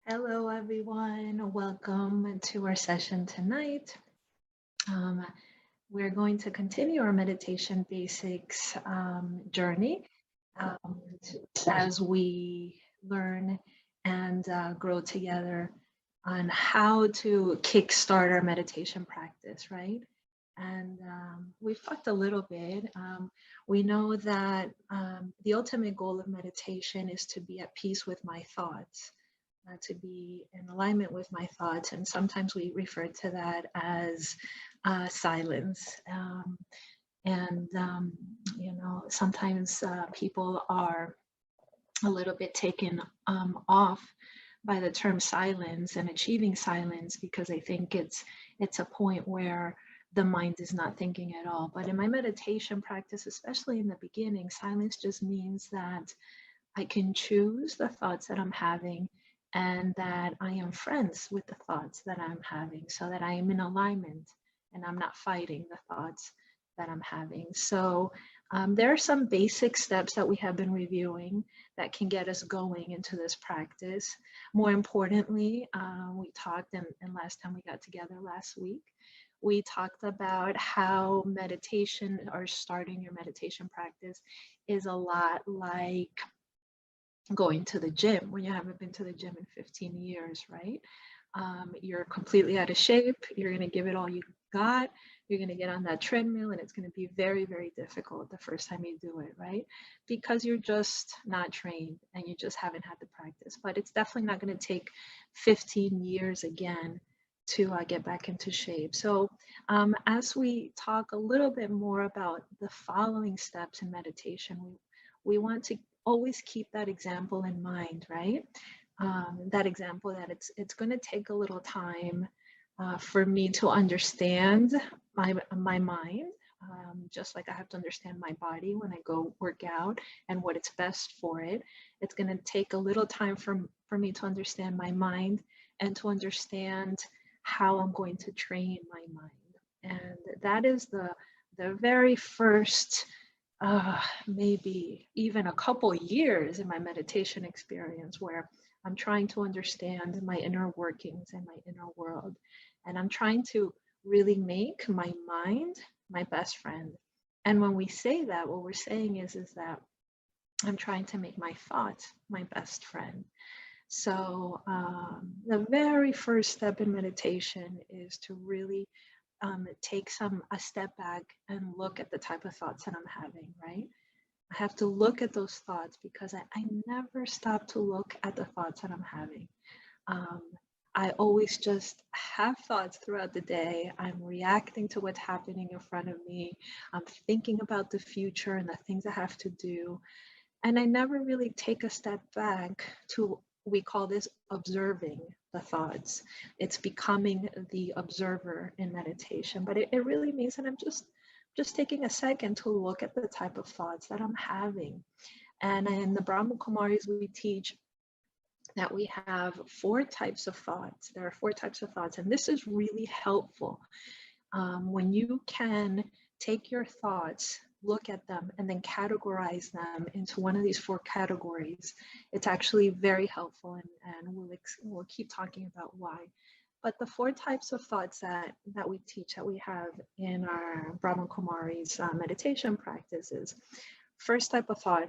Hello, everyone. Welcome to our session tonight. Um, we're going to continue our meditation basics journey um, as we learn and grow together on how to kickstart our meditation practice, right? And we've talked a little bit. We know that the ultimate goal of meditation is to be at peace with my thoughts, to be in alignment with my thoughts. And sometimes we refer to that as silence. And sometimes people are a little bit taken off by the term silence and achieving silence because I think it's a point where the mind is not thinking at all. But in my meditation practice, especially in the beginning, silence just means that I can choose the thoughts that I'm having and that I am friends with the thoughts that I'm having so that I am in alignment and I'm not fighting the thoughts that I'm having. So there are some basic steps that we have been reviewing that can get us going into this practice. More importantly, we talked, and last time we got together last week, we talked about how meditation or starting your meditation practice is a lot like going to the gym when you haven't been to the gym in 15 years, right? You're completely out of shape. You're going to give it all you got. You're going to get on that treadmill and it's going to be very, very difficult the first time you do it, right? Because you're just not trained and you just haven't had the practice. But it's definitely not going to take 15 years again to get back into shape. So as we talk a little bit more about the following steps in meditation, we want to always keep that example in mind, right? That example that it's going to take a little time for me to understand my mind, just like I have to understand my body when I go work out and what it's best for it. It's going to take a little time for me to understand my mind and to understand how I'm going to train my mind. And that is the very first maybe even a couple years in my meditation experience where I'm trying to understand my inner workings and my inner world. And I'm trying to really make my mind my best friend. And when we say that, what we're saying is that I'm trying to make my thoughts my best friend. So the very first step in meditation is to really take a step back and look at the type of thoughts that I'm having, right? I have to look at those thoughts because I never stop to look at the thoughts that I'm having. Um, I always just have thoughts throughout the day. I'm reacting to what's happening in front of me. I'm thinking about the future and the things I have to do. And I never really take a step back to, we call this observing the thoughts. It's becoming the observer in meditation, but it really means that I'm just taking a second to look at the type of thoughts that I'm having. And in the Brahma Kumaris, we teach that we have 4 types of thoughts. There are 4 types of thoughts, and this is really helpful. When you can take your thoughts, look at them, and then categorize them into one of these 4 categories, it's actually very helpful, and we'll keep talking about why. But the 4 types of thoughts that we teach, that we have in our Brahma Kumaris meditation practices, first type of thought,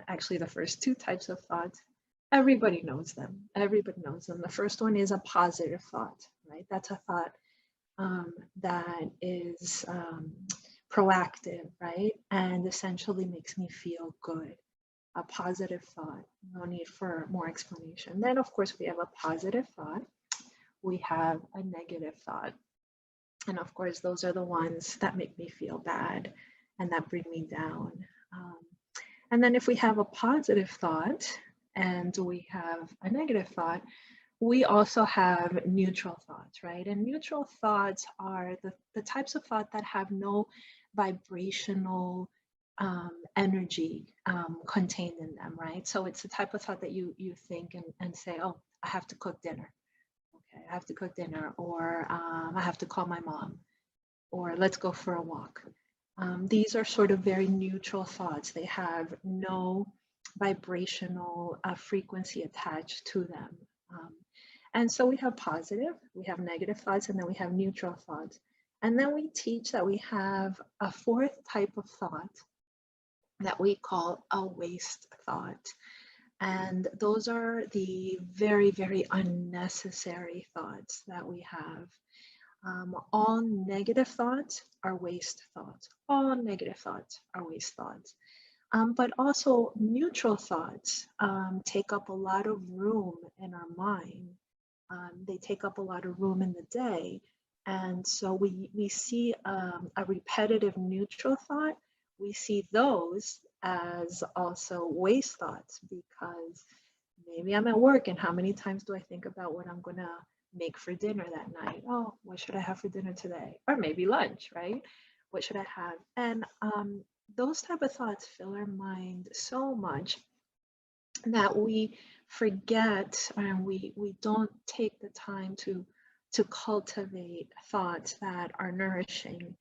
actually the first 2 types of thoughts, everybody knows them. Everybody knows them. The first one is a positive thought, right? That's a thought that is proactive, right? And essentially makes me feel good. A positive thought, no need for more explanation. Then, of course, we have a positive thought. We have a negative thought. And of course, those are the ones that make me feel bad and that bring me down. And then if we have a positive thought and we have a negative thought, we also have neutral thoughts, right? And neutral thoughts are the types of thought that have no vibrational energy contained in them, right? So it's the type of thought that you think and say, oh, I have to cook dinner. Okay, I have to cook dinner, or I have to call my mom, or let's go for a walk. These are sort of very neutral thoughts. They have no vibrational frequency attached to them. And so we have positive, we have negative thoughts, and then we have neutral thoughts. And then we teach that we have a fourth type of thought that we call a waste thought. And those are the very, very unnecessary thoughts that we have. All negative thoughts are waste thoughts. All negative thoughts are waste thoughts. But also neutral thoughts take up a lot of room in our mind. They take up a lot of room in the day. And so we see a repetitive neutral thought. We see those as also waste thoughts, because maybe I'm at work and how many times do I think about what I'm going to make for dinner that night? Oh, what should I have for dinner today? Or maybe lunch, right? What should I have? And those type of thoughts fill our mind so much that we forget, and we don't take the time to cultivate thoughts that are nourishing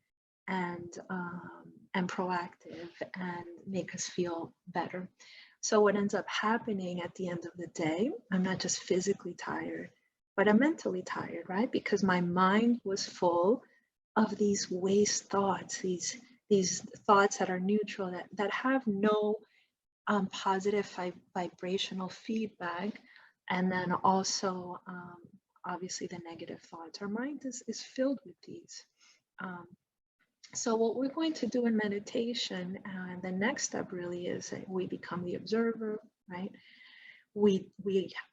and proactive and make us feel better. So what ends up happening at the end of the day, I'm not just physically tired, but I'm mentally tired, right? Because my mind was full of these waste thoughts, these thoughts that are neutral, that have no positive vibrational feedback, and then also obviously the negative thoughts. Our mind is filled with these. So what we're going to do in meditation, and the next step really is that we become the observer, right? We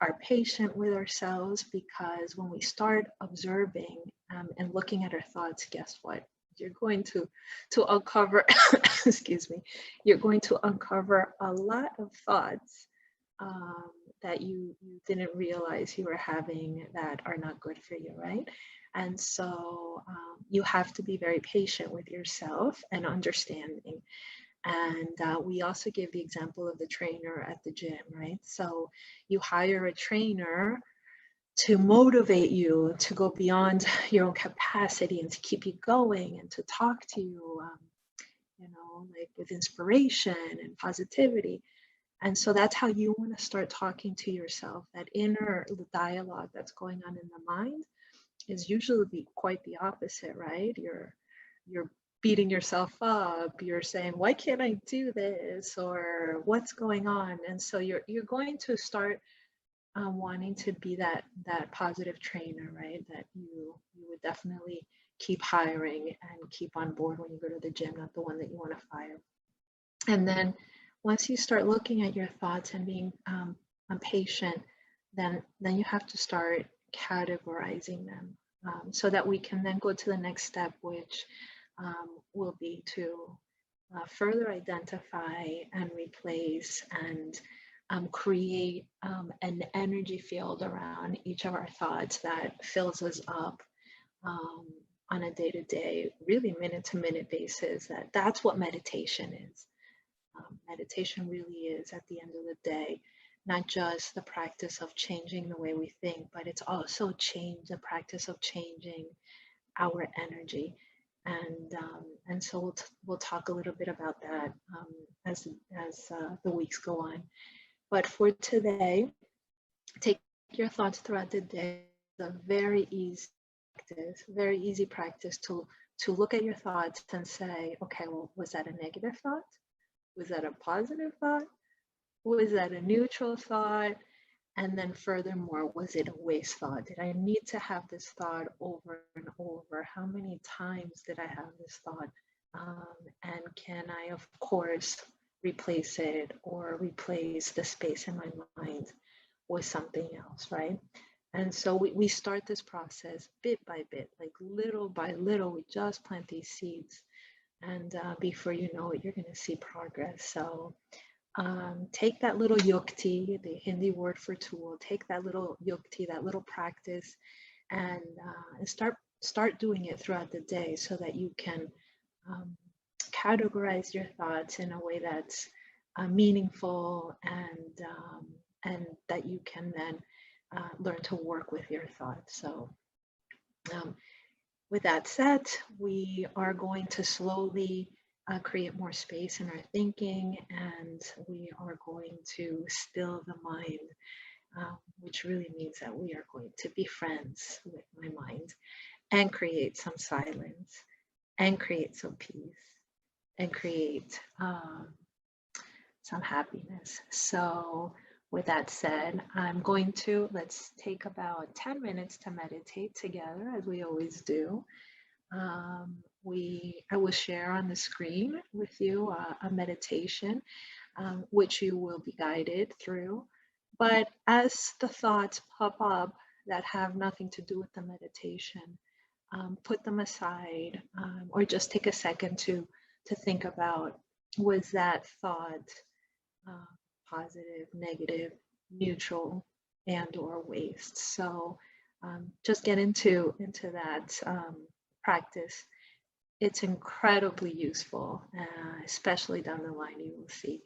are patient with ourselves, because when we start observing and looking at our thoughts, guess what? You're going to uncover, excuse me, you're going to uncover a lot of thoughts that you didn't realize you were having that are not good for you, right? And so you have to be very patient with yourself and understanding. And we also give the example of the trainer at the gym, right? So you hire a trainer to motivate you to go beyond your own capacity and to keep you going and to talk to you, like with inspiration and positivity. And so that's how you want to start talking to yourself. That inner dialogue that's going on in the mind is usually quite the opposite, right? You're beating yourself up. You're saying, "Why can't I do this?" or "What's going on?" And so you're going to start wanting to be that positive trainer, right? That you would definitely keep hiring and keep on board when you go to the gym, not the one that you want to fire. And then once you start looking at your thoughts and being patient, then you have to start categorizing them, so that we can then go to the next step, which will be to further identify and replace and create an energy field around each of our thoughts that fills us up on a day-to-day, really minute-to-minute basis. That's what meditation is. Meditation really is, at the end of the day, not just the practice of changing the way we think, but it's also the practice of changing our energy. And so we'll talk a little bit about that as the weeks go on. But for today, take your thoughts throughout the day. It's a very easy practice to look at your thoughts and say, okay, well, was that a negative thought? Was that a positive thought? Was that a neutral thought? And then furthermore, was it a waste thought? Did I need to have this thought over and over? How many times did I have this thought? And can I, of course, replace it or replace the space in my mind with something else, right? And so we start this process bit by bit, like little by little. We just plant these seeds. And before you know it, you're going to see progress. So take that little yukti, the Hindi word for tool, take that little yukti, that little practice, and start doing it throughout the day, so that you can categorize your thoughts in a way that's meaningful, and that you can then learn to work with your thoughts. So with that said, we are going to slowly create more space in our thinking, and we are going to still the mind. which really means that we are going to be friends with my mind and create some silence and create some peace and create some happiness. So, with that said, let's take about 10 minutes to meditate together as we always do. I will share on the screen with you a meditation, which you will be guided through. But as the thoughts pop up that have nothing to do with the meditation, put them aside, or just take a second to think about, was that thought uh, positive, negative, neutral, and or waste. So just get into that practice. It's incredibly useful, especially down the line, you will see.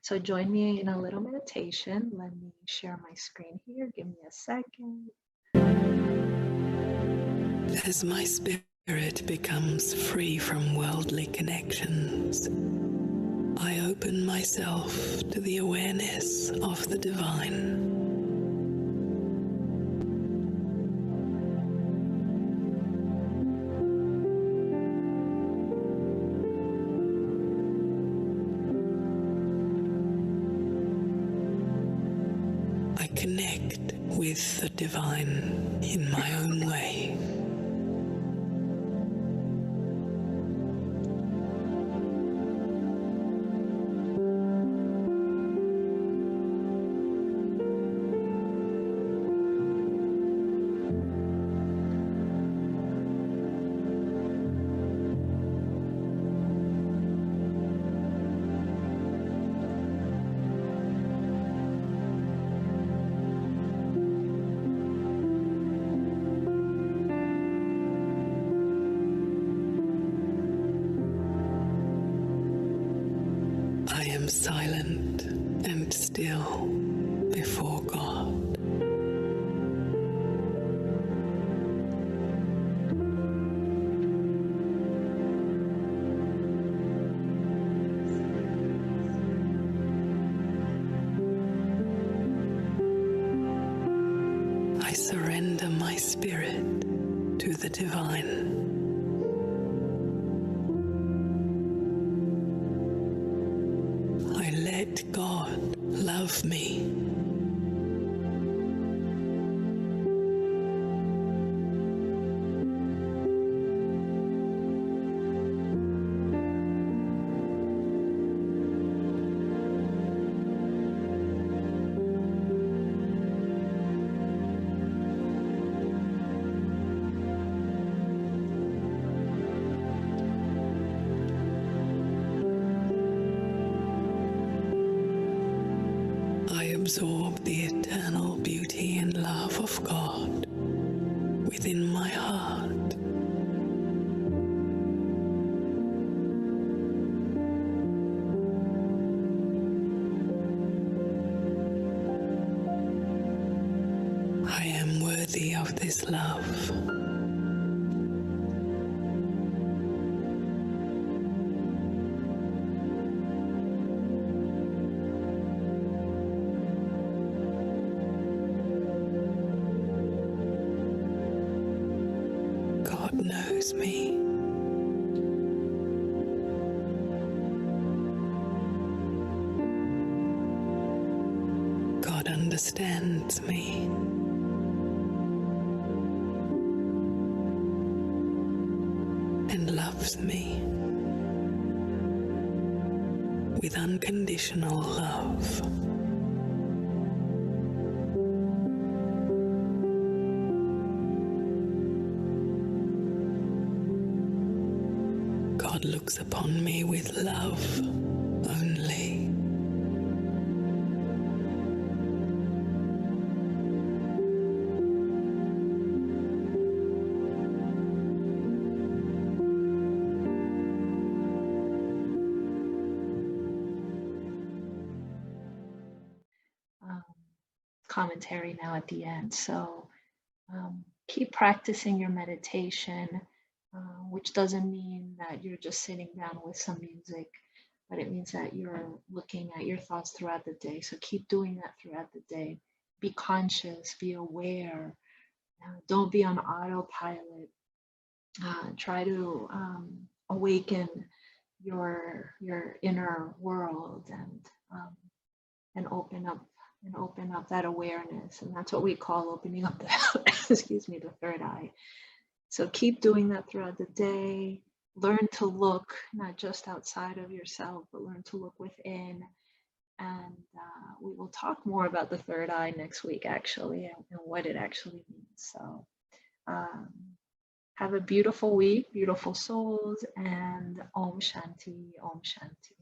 So join me in a little meditation. Let me share my screen here. Give me a second. As my spirit becomes free from worldly connections, I open myself to the awareness of the divine. I connect with the divine in my own way. I am silent and still before God. I surrender my spirit to the divine. I let God love me. I absorb the eternal beauty and love of God within my heart. I am worthy of this love. God knows me. God understands me. And loves me with unconditional love. God looks upon me with love only. Commentary now at the end. So keep practicing your meditation, which doesn't mean that you're just sitting down with some music, but it means that you're looking at your thoughts throughout the day. So keep doing that throughout the day. be conscious, be aware. Don't be on autopilot. Try to awaken your inner world and open up that awareness, and that's what we call opening up the excuse me, the third eye. So keep doing that throughout the day. Learn to look not just outside of yourself, but learn to look within. And we will talk more about the third eye next week, actually, and what it actually means. So um, have a beautiful week, beautiful souls, and Om Shanti, Om Shanti.